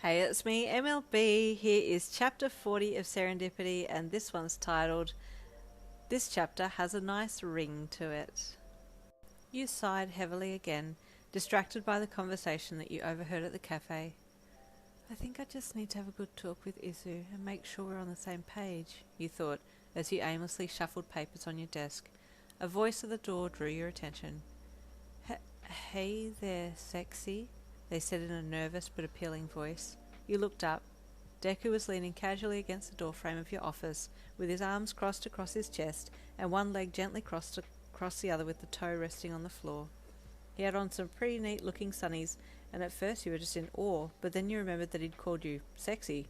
Hey, it's me, MLB. Here is chapter 40 of Serendipity, and this one's titled, This Chapter Has a Nice Ring to It. You sighed heavily again, distracted by the conversation that you overheard at the cafe. I think I just need to have a good talk with Izu and make sure we're on the same page, you thought, as you aimlessly shuffled papers on your desk. A voice at the door drew your attention. Hey there, sexy, they said in a nervous but appealing voice. You looked up. Deku was leaning casually against the doorframe of your office, with his arms crossed across his chest and one leg gently crossed across the other with the toe resting on the floor. He had on some pretty neat-looking sunnies, and at first you were just in awe, but then you remembered that he'd called you sexy.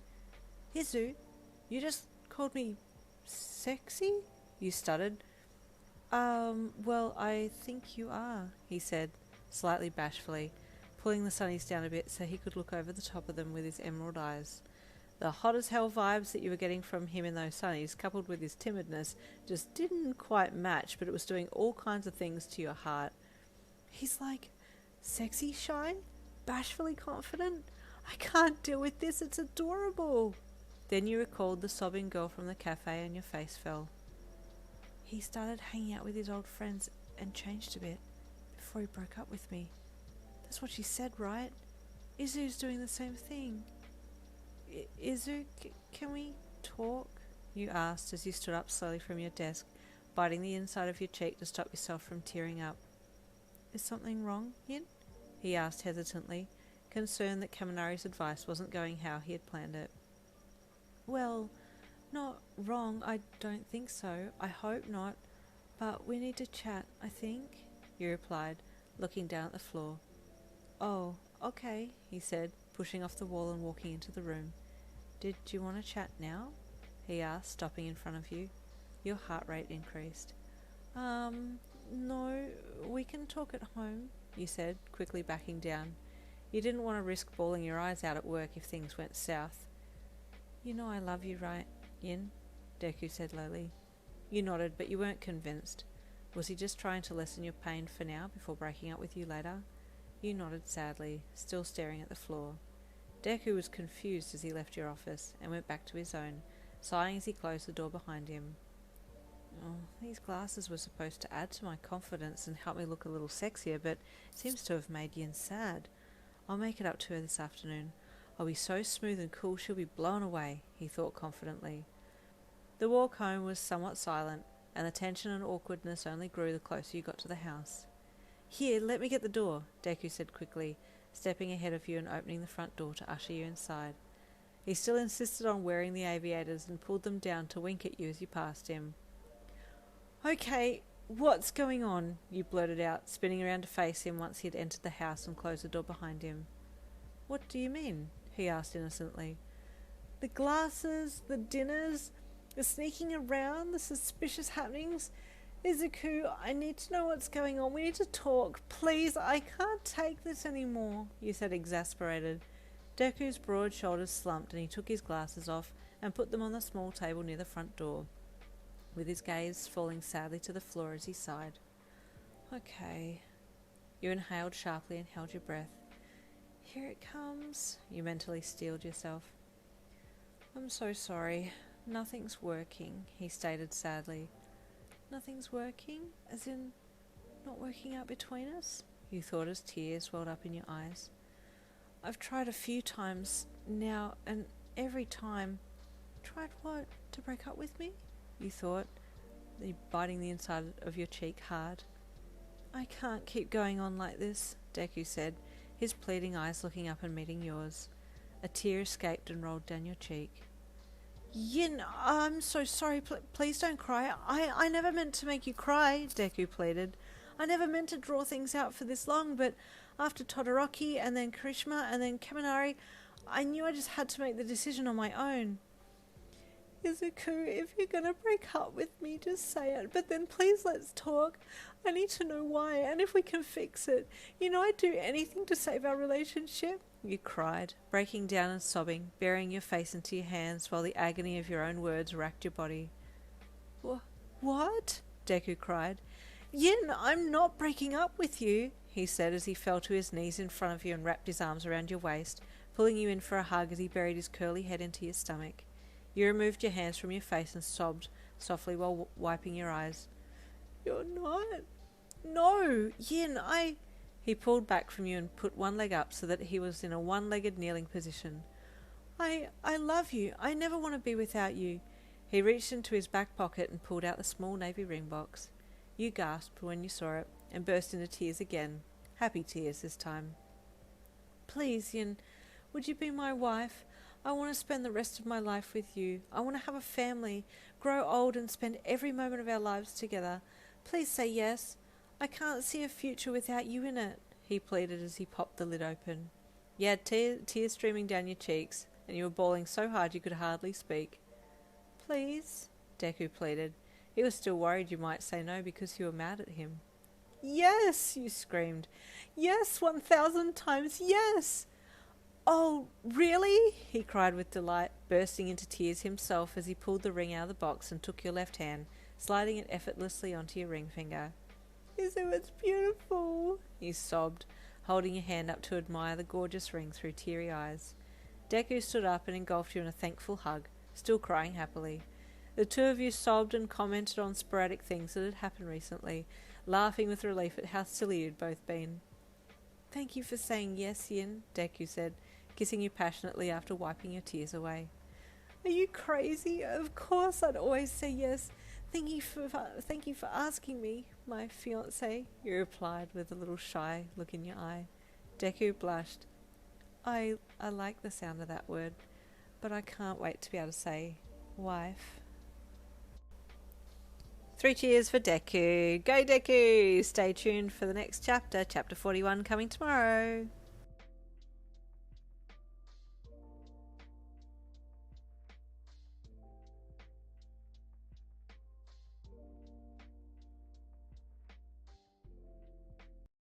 Izu, you just called me sexy? You stuttered. Well, I think you are, he said, slightly bashfully, pulling the sunnies down a bit so he could look over the top of them with his emerald eyes. The hot-as-hell vibes that you were getting from him in those sunnies, coupled with his timidness, just didn't quite match, but it was doing all kinds of things to your heart. He's like, sexy shy? Bashfully confident? I can't deal with this, it's adorable. Then you recalled the sobbing girl from the cafe and your face fell. He started hanging out with his old friends and changed a bit before he broke up with me. That's what she said, right? Izu's doing the same thing. Izu, can we talk? You asked as you stood up slowly from your desk, biting the inside of your cheek to stop yourself from tearing up. Is something wrong, Yin? He asked hesitantly, concerned that Kaminari's advice wasn't going how he had planned it. Well, not wrong, I don't think so. I hope not. But we need to chat, I think, you replied, looking down at the floor. Oh, okay, he said, pushing off the wall and walking into the room. Did you want to chat now? He asked, stopping in front of you. Your heart rate increased. No, we can talk at home, you said, quickly backing down. You didn't want to risk bawling your eyes out at work if things went south. You know I love you, right, Yin? Deku said lowly. You nodded, but you weren't convinced. Was he just trying to lessen your pain for now before breaking up with you later? You nodded sadly, still staring at the floor. Deku was confused as he left your office and went back to his own, sighing as he closed the door behind him. Oh, these glasses were supposed to add to my confidence and help me look a little sexier, but it seems to have made Yin sad. I'll make it up to her this afternoon. I'll be so smooth and cool she'll be blown away, he thought confidently. The walk home was somewhat silent, and the tension and awkwardness only grew the closer you got to the house. Here, let me get the door, Deku said quickly, stepping ahead of you and opening the front door to usher you inside. He still insisted on wearing the aviators and pulled them down to wink at you as you passed him. Okay, what's going on? You blurted out, spinning around to face him once he had entered the house and closed the door behind him. What do you mean? He asked innocently. The glasses, the dinners, the sneaking around, the suspicious happenings. Izuku, I need to know what's going on. We need to talk. Please, I can't take this anymore, you said, exasperated. Deku's broad shoulders slumped and he took his glasses off and put them on the small table near the front door, with his gaze falling sadly to the floor as he sighed. Okay. You inhaled sharply and held your breath. Here it comes, you mentally steeled yourself. I'm so sorry. Nothing's working, he stated sadly. Nothing's working? As in, not working out between us? You thought as tears welled up in your eyes. I've tried a few times now, and every time... Tried what? To break up with me? You thought, biting the inside of your cheek hard. I can't keep going on like this, Deku said, his pleading eyes looking up and meeting yours. A tear escaped and rolled down your cheek. Yin, I'm so sorry. Please don't cry. I never meant to make you cry, Deku pleaded. I never meant to draw things out for this long, but after Todoroki and then Karishma and then Kaminari, I knew I just had to make the decision on my own. Izuku, if you're gonna break up with me, just say it, but then please let's talk. I need to know why, and if we can fix it. You know I'd do anything to save our relationship. You cried, breaking down and sobbing, burying your face into your hands while the agony of your own words racked your body. What? Deku cried. Yin, I'm not breaking up with you, he said as he fell to his knees in front of you and wrapped his arms around your waist, pulling you in for a hug as he buried his curly head into your stomach. You removed your hands from your face and sobbed softly while wiping your eyes. "You're not... No, Yin, He pulled back from you and put one leg up so that he was in a one-legged kneeling position. I love you. I never want to be without you." He reached into his back pocket and pulled out the small navy ring box. You gasped when you saw it and burst into tears again. Happy tears this time. "Please, Yin, would you be my wife? I want to spend the rest of my life with you. I want to have a family, grow old and spend every moment of our lives together. Please say yes. I can't see a future without you in it," he pleaded as he popped the lid open. You had tears streaming down your cheeks, and you were bawling so hard you could hardly speak. "Please," Deku pleaded. He was still worried you might say no because you were mad at him. "Yes," you screamed. "Yes, 1,000 times yes!" "Oh, really?" he cried with delight, bursting into tears himself as he pulled the ring out of the box and took your left hand, sliding it effortlessly onto your ring finger. "Isn't it beautiful?" you sobbed, holding your hand up to admire the gorgeous ring through teary eyes. Deku stood up and engulfed you in a thankful hug, still crying happily. The two of you sobbed and commented on sporadic things that had happened recently, laughing with relief at how silly you'd both been. "Thank you for saying yes, Yin," Deku said, kissing you passionately after wiping your tears away. "Are you crazy? Of course I'd always say yes. Thank you for asking me, my fiancé," you replied with a little shy look in your eye. Deku blushed. I like the sound of that word, but I can't wait to be able to say wife." 3 cheers for Deku. Go Deku! Stay tuned for the next chapter, chapter 41, coming tomorrow.